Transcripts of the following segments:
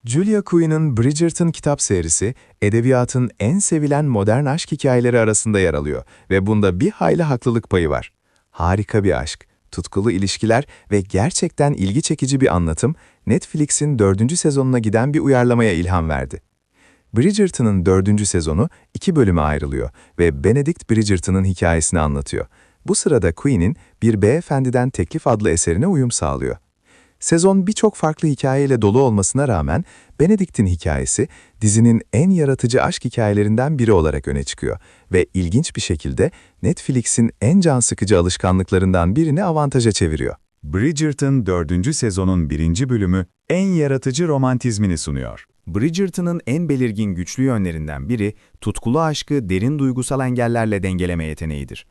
Julia Quinn'in Bridgerton kitap serisi, edebiyatın en sevilen modern aşk hikayeleri arasında yer alıyor ve bunda bir hayli haklılık payı var. Harika bir aşk, tutkulu ilişkiler ve gerçekten ilgi çekici bir anlatım, Netflix'in 4. sezonuna giden bir uyarlamaya ilham verdi. Bridgerton'ın 4. sezonu 2 bölüme ayrılıyor ve Benedict Bridgerton'ın hikayesini anlatıyor. Bu sırada Quinn'in Bir Beyefendiden Teklif adlı eserine uyum sağlıyor. Sezon birçok farklı hikayeyle dolu olmasına rağmen Benedict'in hikayesi dizinin en yaratıcı aşk hikayelerinden biri olarak öne çıkıyor ve ilginç bir şekilde Netflix'in en can sıkıcı alışkanlıklarından birini avantaja çeviriyor. Bridgerton 4. sezonun 1. bölümü en yaratıcı romantizmini sunuyor. Bridgerton'ın en belirgin güçlü yönlerinden biri, tutkulu aşkı derin duygusal engellerle dengeleme yeteneğidir.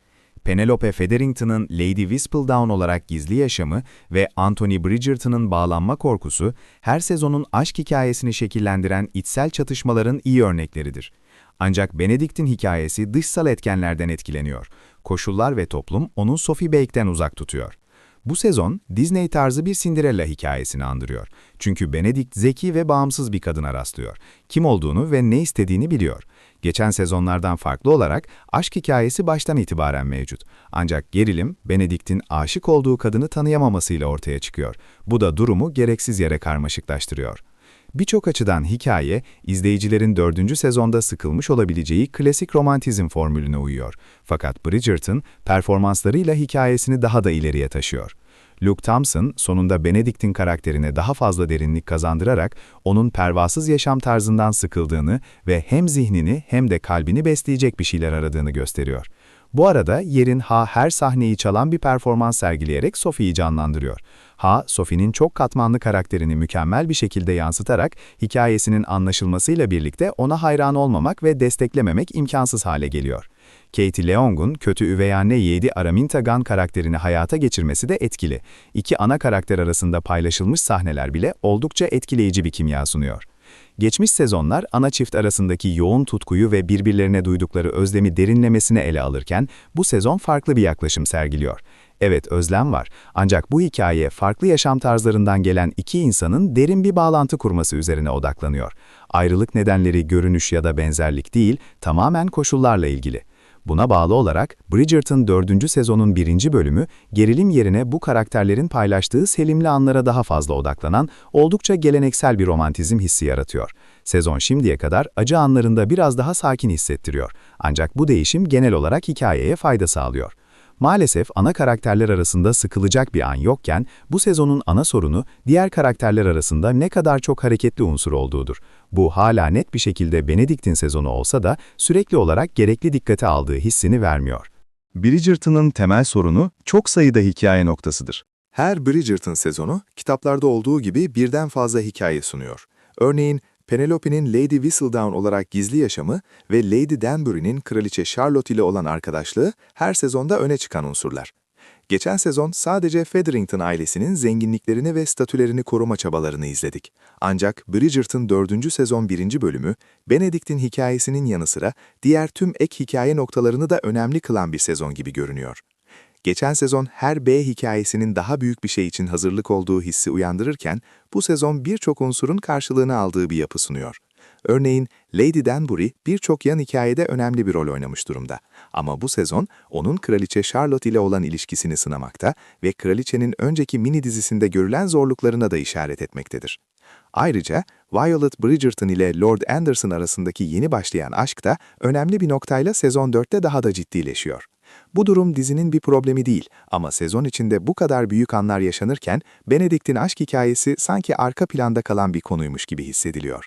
Penelope Featherington'ın Lady Whistledown olarak gizli yaşamı ve Anthony Bridgerton'ın bağlanma korkusu, her sezonun aşk hikayesini şekillendiren içsel çatışmaların iyi örnekleridir. Ancak Benedict'in hikayesi dışsal etkenlerden etkileniyor. Koşullar ve toplum onu Sophie Bake'den uzak tutuyor. Bu sezon, Disney tarzı bir Cinderella hikayesini andırıyor. Çünkü Benedict zeki ve bağımsız bir kadına rastlıyor. Kim olduğunu ve ne istediğini biliyor. Geçen sezonlardan farklı olarak aşk hikayesi baştan itibaren mevcut. Ancak gerilim, Benedict'in aşık olduğu kadını tanıyamamasıyla ortaya çıkıyor. Bu da durumu gereksiz yere karmaşıklaştırıyor. Birçok açıdan hikaye, izleyicilerin 4. sezonda sıkılmış olabileceği klasik romantizm formülüne uyuyor. Fakat Bridgerton, performanslarıyla hikayesini daha da ileriye taşıyor. Luke Thompson, sonunda Benedict'in karakterine daha fazla derinlik kazandırarak onun pervasız yaşam tarzından sıkıldığını ve hem zihnini hem de kalbini besleyecek bir şeyler aradığını gösteriyor. Bu arada Yerin Ha her sahneyi çalan bir performans sergileyerek Sophie'yi canlandırıyor. Ha, Sophie'nin çok katmanlı karakterini mükemmel bir şekilde yansıtarak hikayesinin anlaşılmasıyla birlikte ona hayran olmamak ve desteklememek imkansız hale geliyor. Katie Leong'un kötü üvey anne Lady Araminta Gunn karakterini hayata geçirmesi de etkili. İki ana karakter arasında paylaşılmış sahneler bile oldukça etkileyici bir kimya sunuyor. Geçmiş sezonlar ana çift arasındaki yoğun tutkuyu ve birbirlerine duydukları özlemi derinlemesine ele alırken bu sezon farklı bir yaklaşım sergiliyor. Evet, özlem var, ancak bu hikaye farklı yaşam tarzlarından gelen iki insanın derin bir bağlantı kurması üzerine odaklanıyor. Ayrılık nedenleri görünüş ya da benzerlik değil, tamamen koşullarla ilgili. Buna bağlı olarak Bridgerton 4. sezonun 1. bölümü gerilim yerine bu karakterlerin paylaştığı sevimli anlara daha fazla odaklanan oldukça geleneksel bir romantizm hissi yaratıyor. Sezon şimdiye kadar acı anlarında biraz daha sakin hissettiriyor. Ancak bu değişim genel olarak hikayeye fayda sağlıyor. Maalesef ana karakterler arasında sıkılacak bir an yokken bu sezonun ana sorunu diğer karakterler arasında ne kadar çok hareketli unsur olduğudur. Bu hala net bir şekilde Benedict'in sezonu olsa da sürekli olarak gerekli dikkate aldığı hissini vermiyor. Bridgerton'ın temel sorunu çok sayıda hikaye noktasıdır. Her Bridgerton sezonu, kitaplarda olduğu gibi birden fazla hikaye sunuyor. Örneğin, Penelope'nin Lady Whistledown olarak gizli yaşamı ve Lady Danbury'nin Kraliçe Charlotte ile olan arkadaşlığı her sezonda öne çıkan unsurlar. Geçen sezon sadece Featherington ailesinin zenginliklerini ve statülerini koruma çabalarını izledik. Ancak Bridgerton 4. sezon 1. bölümü, Benedict'in hikayesinin yanı sıra diğer tüm ek hikaye noktalarını da önemli kılan bir sezon gibi görünüyor. Geçen sezon her B hikayesinin daha büyük bir şey için hazırlık olduğu hissi uyandırırken, bu sezon birçok unsurun karşılığını aldığı bir yapı sunuyor. Örneğin, Lady Danbury birçok yan hikayede önemli bir rol oynamış durumda. Ama bu sezon, onun Kraliçe Charlotte ile olan ilişkisini sınamakta ve Kraliçenin önceki mini dizisinde görülen zorluklarına da işaret etmektedir. Ayrıca, Violet Bridgerton ile Lord Anderson arasındaki yeni başlayan aşk da önemli bir noktayla sezon 4'te daha da ciddileşiyor. Bu durum dizinin bir problemi değil ama sezon içinde bu kadar büyük anlar yaşanırken Benedict'in aşk hikayesi sanki arka planda kalan bir konuymuş gibi hissediliyor.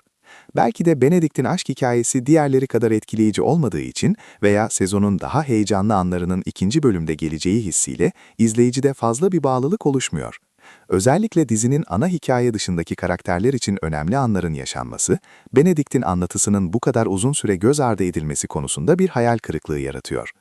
Belki de Benedict'in aşk hikayesi diğerleri kadar etkileyici olmadığı için veya sezonun daha heyecanlı anlarının 2. bölümde geleceği hissiyle izleyicide fazla bir bağlılık oluşmuyor. Özellikle dizinin ana hikaye dışındaki karakterler için önemli anların yaşanması, Benedict'in anlatısının bu kadar uzun süre göz ardı edilmesi konusunda bir hayal kırıklığı yaratıyor.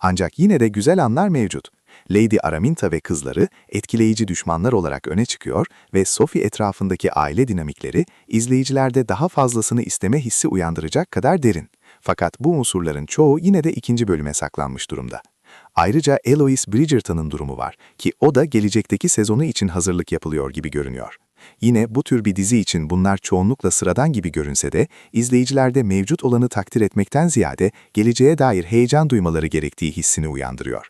Ancak yine de güzel anlar mevcut. Lady Araminta ve kızları etkileyici düşmanlar olarak öne çıkıyor ve Sophie etrafındaki aile dinamikleri izleyicilerde daha fazlasını isteme hissi uyandıracak kadar derin. Fakat bu unsurların çoğu yine de 2. bölüme saklanmış durumda. Ayrıca Eloise Bridgerton'ın durumu var ki o da gelecekteki sezonu için hazırlık yapılıyor gibi görünüyor. Yine bu tür bir dizi için bunlar çoğunlukla sıradan gibi görünse de, izleyicilerde mevcut olanı takdir etmekten ziyade geleceğe dair heyecan duymaları gerektiği hissini uyandırıyor.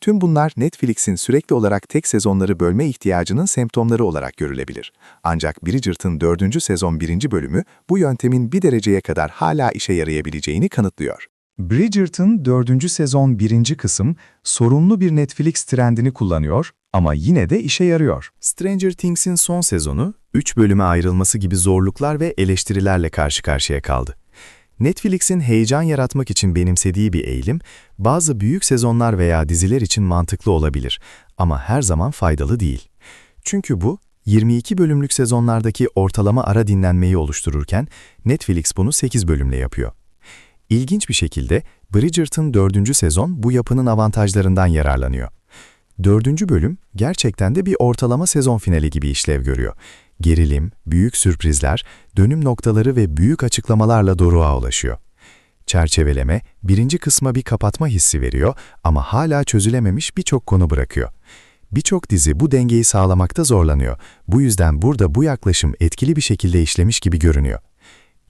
Tüm bunlar Netflix'in sürekli olarak tek sezonları bölme ihtiyacının semptomları olarak görülebilir. Ancak Bridgerton 4. sezon 1. bölümü bu yöntemin bir dereceye kadar hala işe yarayabileceğini kanıtlıyor. Bridgerton 4. sezon 1. kısım sorunlu bir Netflix trendini kullanıyor ama yine de işe yarıyor. Stranger Things'in son sezonu, 3 bölüme ayrılması gibi zorluklar ve eleştirilerle karşı karşıya kaldı. Netflix'in heyecan yaratmak için benimsediği bir eğilim, bazı büyük sezonlar veya diziler için mantıklı olabilir ama her zaman faydalı değil. Çünkü bu, 22 bölümlük sezonlardaki ortalama ara dinlenmeyi oluştururken Netflix bunu 8 bölümle yapıyor. İlginç bir şekilde Bridgerton 4. sezon bu yapının avantajlarından yararlanıyor. 4. bölüm gerçekten de bir ortalama sezon finali gibi işlev görüyor. Gerilim, büyük sürprizler, dönüm noktaları ve büyük açıklamalarla doruğa ulaşıyor. Çerçeveleme, 1. kısma bir kapatma hissi veriyor ama hala çözülememiş birçok konu bırakıyor. Birçok dizi bu dengeyi sağlamakta zorlanıyor. Bu yüzden burada bu yaklaşım etkili bir şekilde işlemiş gibi görünüyor.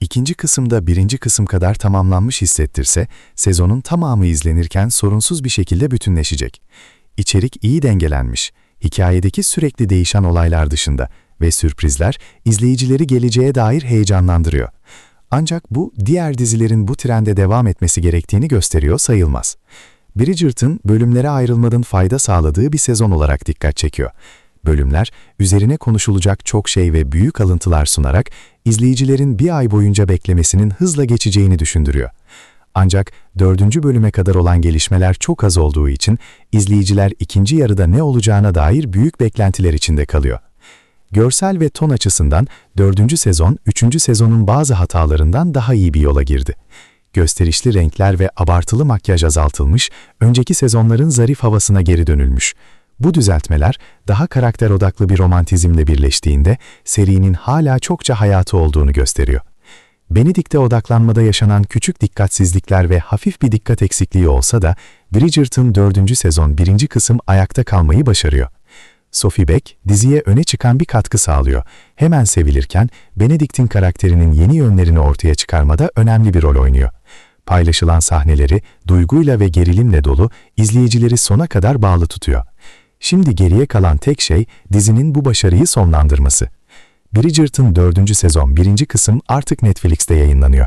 2. kısımda 1. kısım kadar tamamlanmış hissettirse, sezonun tamamı izlenirken sorunsuz bir şekilde bütünleşecek. İçerik iyi dengelenmiş, hikayedeki sürekli değişen olaylar dışında ve sürprizler izleyicileri geleceğe dair heyecanlandırıyor. Ancak bu, diğer dizilerin bu trende devam etmesi gerektiğini gösteriyor sayılmaz. Bridgerton, bölümlere ayrılmanın fayda sağladığı bir sezon olarak dikkat çekiyor. Bölümler, üzerine konuşulacak çok şey ve büyük alıntılar sunarak, izleyicilerin bir ay boyunca beklemesinin hızla geçeceğini düşündürüyor. Ancak 4. bölüme kadar olan gelişmeler çok az olduğu için, izleyiciler ikinci yarıda ne olacağına dair büyük beklentiler içinde kalıyor. Görsel ve ton açısından 4. sezon, 3. sezonun bazı hatalarından daha iyi bir yola girdi. Gösterişli renkler ve abartılı makyaj azaltılmış, önceki sezonların zarif havasına geri dönülmüş. Bu düzeltmeler, daha karakter odaklı bir romantizmle birleştiğinde, serinin hala çokça hayatı olduğunu gösteriyor. Benedict'e odaklanmada yaşanan küçük dikkatsizlikler ve hafif bir dikkat eksikliği olsa da, Bridgerton 4. sezon 1. kısım ayakta kalmayı başarıyor. Sophie Beck, diziye öne çıkan bir katkı sağlıyor. Hemen sevilirken, Benedict'in karakterinin yeni yönlerini ortaya çıkarmada önemli bir rol oynuyor. Paylaşılan sahneleri, duyguyla ve gerilimle dolu, izleyicileri sona kadar bağlı tutuyor. Şimdi geriye kalan tek şey, dizinin bu başarıyı sonlandırması. Bridgerton 4. sezon 1. kısım artık Netflix'te yayınlanıyor.